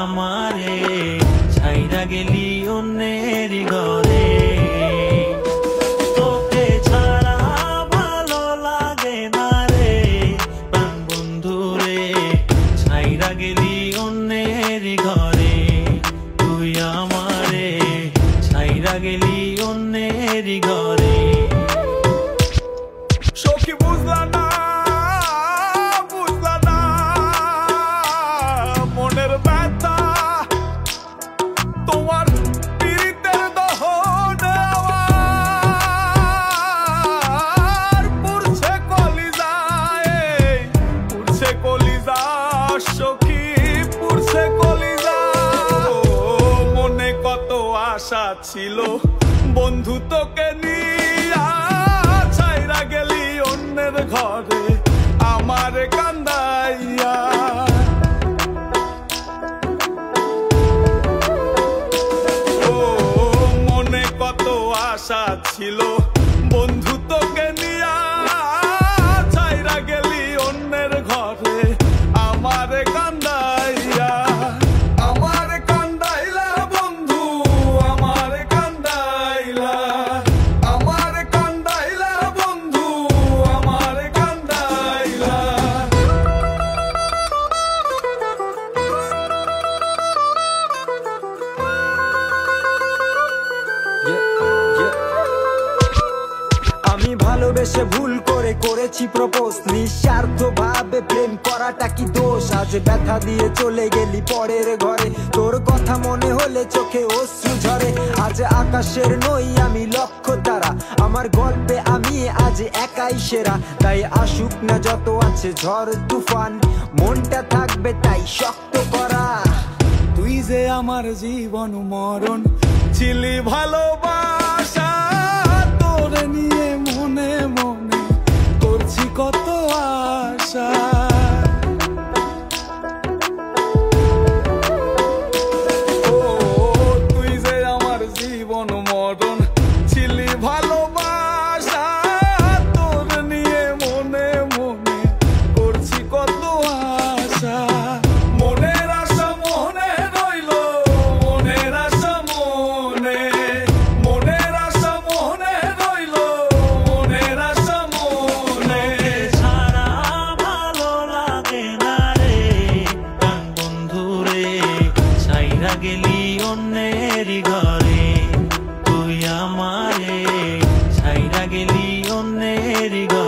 আমারে ছাইরা গেলি অন্যের ঘরে। তোকে ছাড়া ভালো লাগে না রে প্রাণ বন্ধু রে, ছাইরা গেলি অন্যের ঘরে। তুই আমারে ছাইরা গেলি অন্যের ঘরে। সখী বুঝলা না মনের ব্যথা, তোমার পীড়িতের দহনে আমার পুড়ছে কলিজায়, পুড়ছে কলিজা সখী, পুড়ছে কলিজা। মনে কত আশা ছিল বন্ধু তোকে নিয়া, ছাইরা গেলি অন্যের ঘরে আমারে কান্দাইয়া। মনে কত আশা ছিল বন্ধু তোকে নিয়া, ছাইরা গেলি অন্যের ঘরে আমারে কান্দাইয়া। আমারে কান্দাইলা বন্ধু, আমারে কান্দাইলা, আমারে কান্দাইলা বন্ধু, আমারে কান্দাইলা। আমি ভালোবেসে ভুল করে করেছি প্রপোজ, নিঃস্বার্থ ভাবে প্রেম করাটা কি দোষ? আজ ব্যথা দিয়ে চলে গেলি পরের ঘরে, তোর কথা মনে হলে চোখে অশ্রু ঝরে। আজ আকাশের নই আমি লক্ষ্য তারা, আমার গল্পে আমি আজ একাই সেরা। তাই আসুক না যত আছে ঝড় তুফান, মনটা থাকবে তাই শক্ত করা। তুই যে আমার জীবন মরণ ছিলি ভালোবাসা, তোরে নিয়ে মনে মনে করছি কত আশা। ও তুই যে আমার জীবন মরণ ছিলি ভালোবাসা, তোরে নিয়ে মনে মনে করছি কত আশা। মনের আশা মনে রইল, মনের আশা মনে, মনের আশা মনে রইল, মনের আশা মনে। ছাড়া ভালো লাগে না রে প্রাণ বন্ধু রে, ছাইরা গেলি অন্যের ঘরে। তুই আমারে ছাইরা গেলি অন্যের ঘরে।